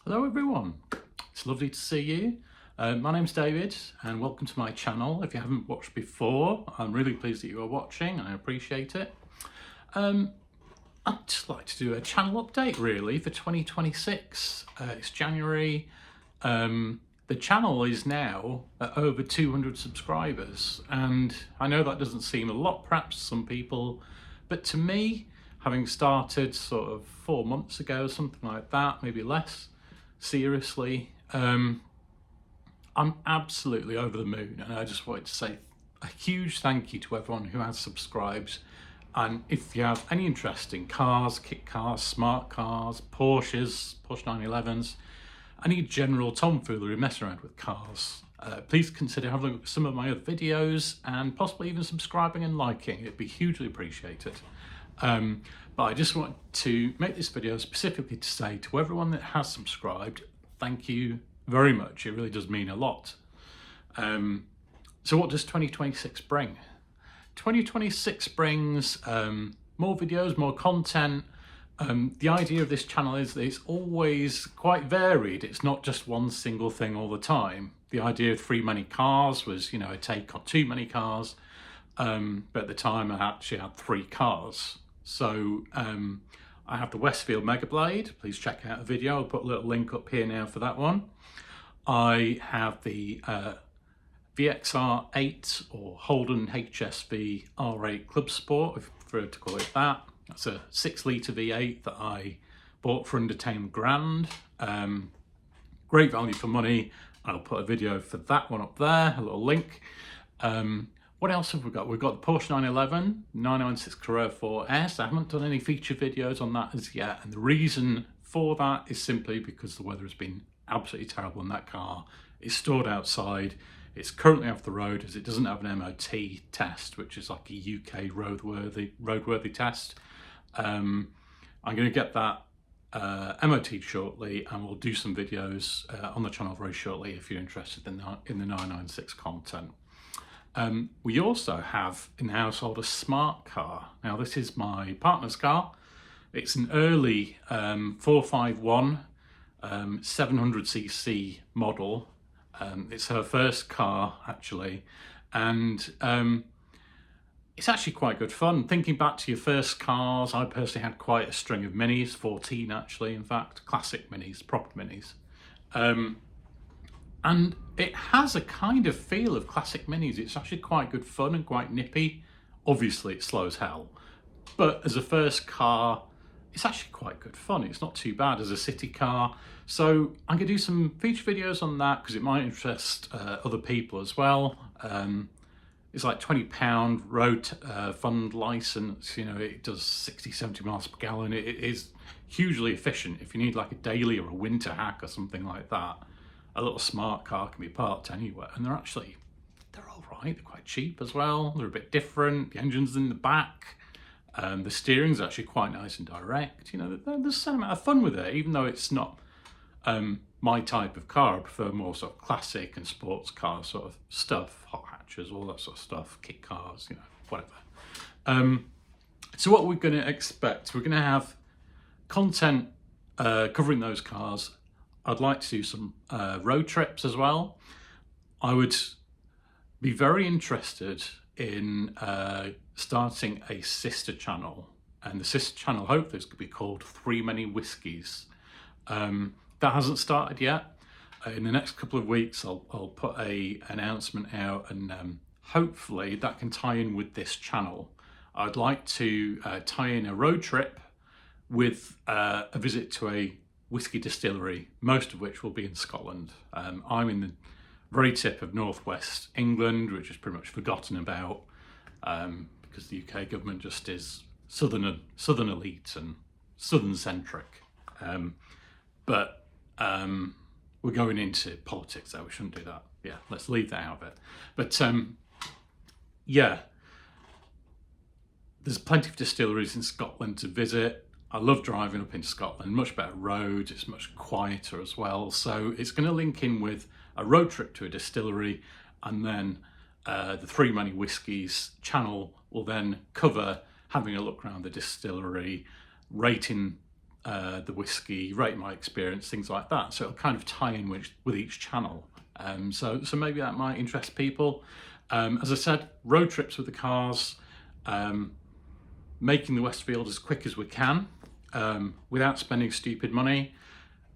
Hello everyone, it's lovely to see you. My name's David and welcome to my channel. If you haven't watched before, I'm really pleased that you are watching and I appreciate it. I'd just like to do a channel update really for 2026. It's January. The channel is now at over 200 subscribers, and I know that doesn't seem a lot perhaps to some people, but to me, having started sort of 4 months ago, something like that, maybe less, seriously, I'm absolutely over the moon, and I just wanted to say a huge thank you to everyone who has subscribed. And if you have any interest in cars, kit cars, smart cars, Porsche 911s, any general tomfoolery messing around with cars, please consider having a look at some of my other videos and possibly even subscribing and liking. It'd be hugely appreciated. But I just want to make this video specifically to say to everyone that has subscribed, thank you very much. It really does mean a lot. So what does 2026 bring? 2026 brings more videos, more content. The idea of this channel is that it's always quite varied. It's not just one single thing all the time. The idea of Three Many Cars was, a take on Too Many Cars. But at the time I actually had 3 cars. So I have the Westfield Megablade. Please check out the video. I'll put a little link up here now for that one. I have the VXR 8 or Holden HSV R8 Club Sport, if you prefer to call it that. That's a 6-litre V8 that I bought for under 10 grand. Great value for money. I'll put a video for that one up there, a little link. What else have we got? We've got the Porsche 911, 996 Carrera 4S. I haven't done any feature videos on that as yet, and the reason for that is simply because the weather has been absolutely terrible in that car. It's stored outside. It's currently off the road as it doesn't have an MOT test, which is like a UK roadworthy test. I'm going to get that MOT shortly, and we'll do some videos on the channel very shortly if you're interested in the 996 content. We also have in the household a smart car. Now this is my partner's car. It's an early 451 700cc model. It's her first car actually, and it's actually quite good fun. Thinking back to your first cars, I personally had quite a string of Minis, 14 actually, in fact, classic Minis, proper Minis. And it has a kind of feel of classic Minis. It's actually quite good fun and quite nippy. Obviously it's slow as hell, but as a first car, it's actually quite good fun. It's not too bad as a city car. So I'm gonna do some feature videos on that because it might interest other people as well. It's like £20 road fund license. It does 60, 70 miles per gallon. It is hugely efficient. If you need like a daily or a winter hack or something like that, a little smart car can be parked anywhere. And they're all right. They're quite cheap as well. They're a bit different. The engine's in the back. The steering's actually quite nice and direct. There's some amount of fun with it, even though it's not my type of car. I prefer more sort of classic and sports car sort of stuff, hot hatches, all that sort of stuff, kit cars, whatever. So what we're going to expect, we're going to have content covering those cars. I'd like to do some road trips as well. I would be very interested in starting a sister channel, and the sister channel hopefully is going to be called Three Many Whiskies. That hasn't started yet. In the next couple of weeks I'll put a announcement out, and hopefully that can tie in with this channel. I'd like to tie in a road trip with a visit to a whiskey distillery, most of which will be in Scotland. I'm in the very tip of northwest England, which is pretty much forgotten about because the UK government just is southern elite and southern centric. But we're going into politics there. We shouldn't do that. Yeah, let's leave that out of it. But yeah, there's plenty of distilleries in Scotland to visit. I love driving up into Scotland, much better roads, it's much quieter as well. So it's going to link in with a road trip to a distillery, and then the Three Many Whiskies channel will then cover having a look around the distillery, rating the whiskey, rate my experience, things like that. So it'll kind of tie in with each channel. So maybe that might interest people. As I said, road trips with the cars, making the Westfield as quick as we can without spending stupid money.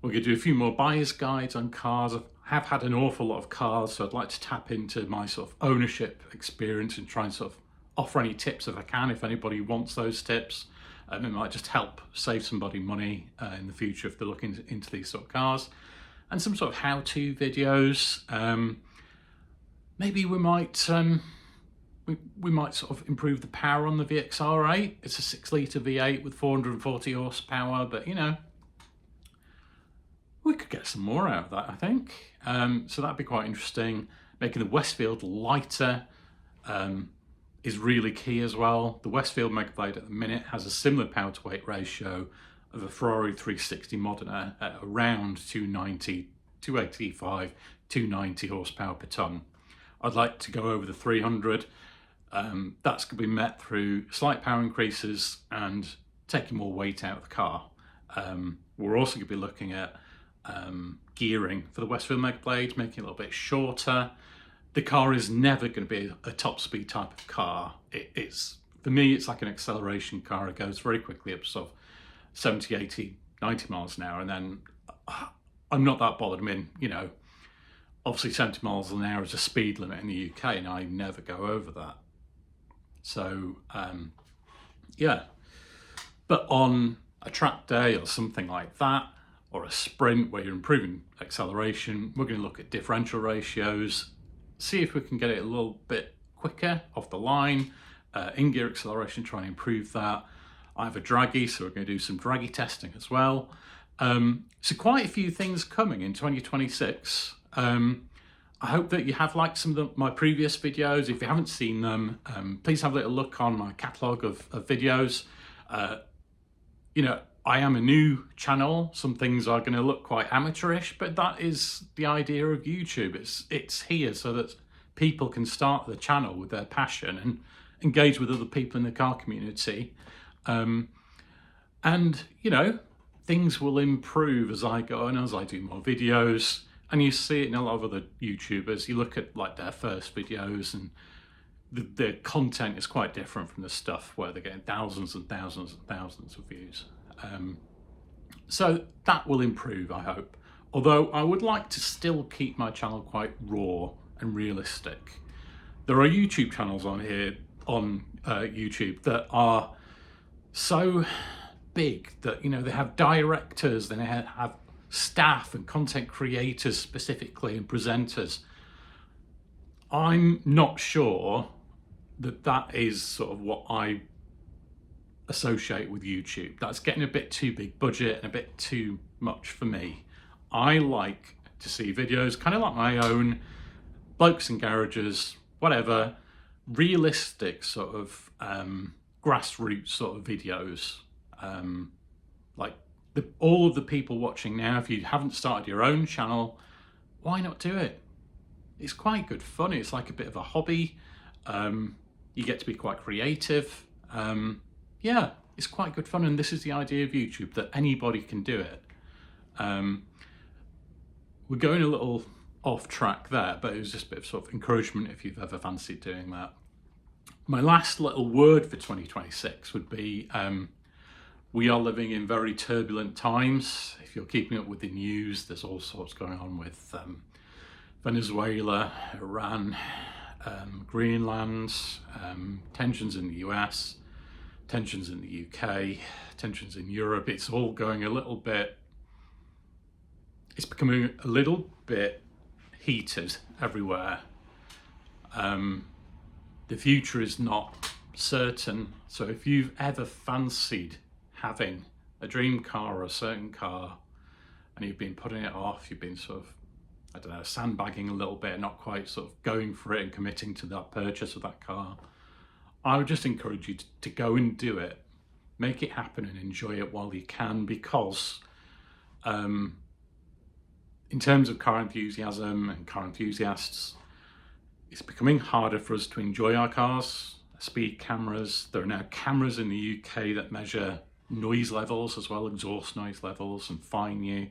We're going to do a few more buyer's guides on cars. I have had an awful lot of cars, so I'd like to tap into my sort of ownership experience and try and sort of offer any tips if I can, if anybody wants those tips. It might just help save somebody money in the future if they're looking into these sort of cars. And some sort of how-to videos. Maybe we might we might sort of improve the power on the VXR8. It's a 6-litre V8 with 440 horsepower, but you know, we could get some more out of that, I think. So that'd be quite interesting. Making the Westfield lighter is really key as well. The Westfield Megablade at the minute has a similar power to weight ratio of a Ferrari 360 Modena at around 290, 285, 290 horsepower per tonne. I'd like to go over the 300. That's going to be met through slight power increases and taking more weight out of the car. We're also going to be looking at gearing for the Westfield Megablade, making it a little bit shorter. The car is never going to be a top speed type of car. It's, for me, it's like an acceleration car. It goes very quickly up to sort of 70, 80, 90 miles an hour, and then I'm not that bothered. I mean, you know, obviously 70 miles an hour is a speed limit in the UK, and I never go over that. So, yeah. But on a track day or something like that, or a sprint where you're improving acceleration, we're going to look at differential ratios, see if we can get it a little bit quicker off the line, in-gear acceleration, try and improve that. I have a draggy, so we're going to do some draggy testing as well. So quite a few things coming in 2026. I hope that you have liked some of my previous videos. If you haven't seen them, please have a little look on my catalogue of videos. You know, I am a new channel. Some things are going to look quite amateurish, but that is the idea of YouTube. It's here so that people can start the channel with their passion and engage with other people in the car community. And, you know, things will improve as I go and as I do more videos. And you see it in a lot of other YouTubers. You look at like their first videos and the content is quite different from the stuff where they're getting thousands and thousands and thousands of views. So that will improve, I hope. Although I would like to still keep my channel quite raw and realistic. There are YouTube channels on here, on YouTube, that are so big that, you know, they have directors, then they have staff and content creators specifically and presenters. I'm not sure that that is sort of what I associate with YouTube. That's getting a bit too big budget and a bit too much for me. I like to see videos kind of like my own, blokes in garages, whatever, realistic sort of grassroots sort of videos. Like all of the people watching now, if you haven't started your own channel, why not do it? It's quite good fun. It's like a bit of a hobby. You get to be quite creative. Yeah, it's quite good fun, and this is the idea of YouTube, that anybody can do it. We're going a little off track there, but it was just a bit of sort of encouragement if you've ever fancied doing that. My last little word for 2026 would be, we are living in very turbulent times. If you're keeping up with the news, there's all sorts going on with Venezuela, Iran, Greenland, tensions in the US, tensions in the UK, tensions in Europe. It's all going a little bit, it's becoming a little bit heated everywhere. The future is not certain. So if you've ever fancied having a dream car or a certain car and you've been putting it off, you've been sort of, I don't know, sandbagging a little bit, not quite sort of going for it and committing to that purchase of that car, I would just encourage you to go and do it. Make it happen and enjoy it while you can, because in terms of car enthusiasm and car enthusiasts, it's becoming harder for us to enjoy our cars. Speed cameras, there are now cameras in the UK that measure noise levels as well, exhaust noise levels, and fine you.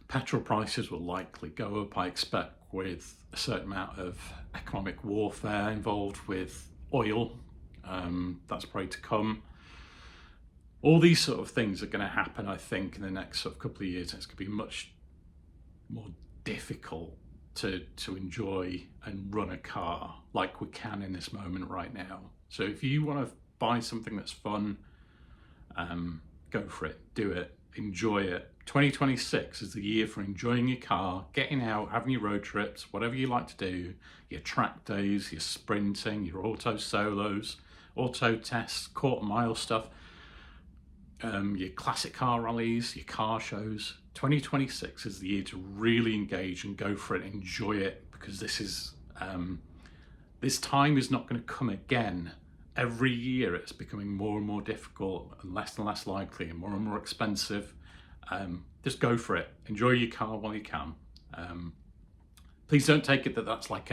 Petrol prices will likely go up, I expect, with a certain amount of economic warfare involved with oil. That's probably to come. All these sort of things are going to happen, I think, in the next sort of couple of years. It's going to be much more difficult to enjoy and run a car like we can in this moment right now. So if you want to buy something that's fun, go for it, do it, enjoy it. 2026 is the year for enjoying your car, getting out, having your road trips, whatever you like to do, your track days, your sprinting, your auto solos, auto tests, quarter mile stuff, your classic car rallies, your car shows. 2026 is the year to really engage and go for it, enjoy it, because this is this time is not going to come again. Every year it's becoming more and more difficult and less likely and more expensive. Just go for it. Enjoy your car while you can. Please don't take it that that's like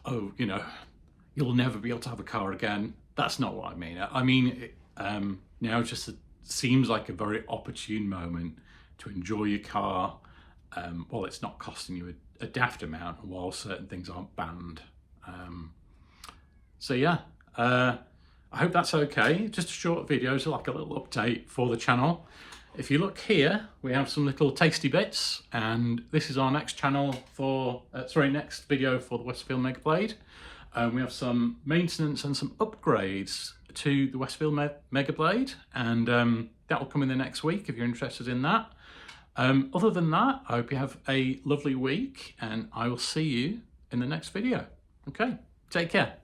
you'll never be able to have a car again. That's not what I mean. I mean, now it just seems like a very opportune moment to enjoy your car while it's not costing you a daft amount and while certain things aren't banned. So yeah, I hope that's okay. Just a short video, so like a little update for the channel. If you look here, we have some little tasty bits, and this is our next channel for, next video for the Westfield Megablade. We have some maintenance and some upgrades to the Westfield Megablade, and that will come in the next week if you're interested in that. Other than that, I hope you have a lovely week, and I will see you in the next video. Okay, take care.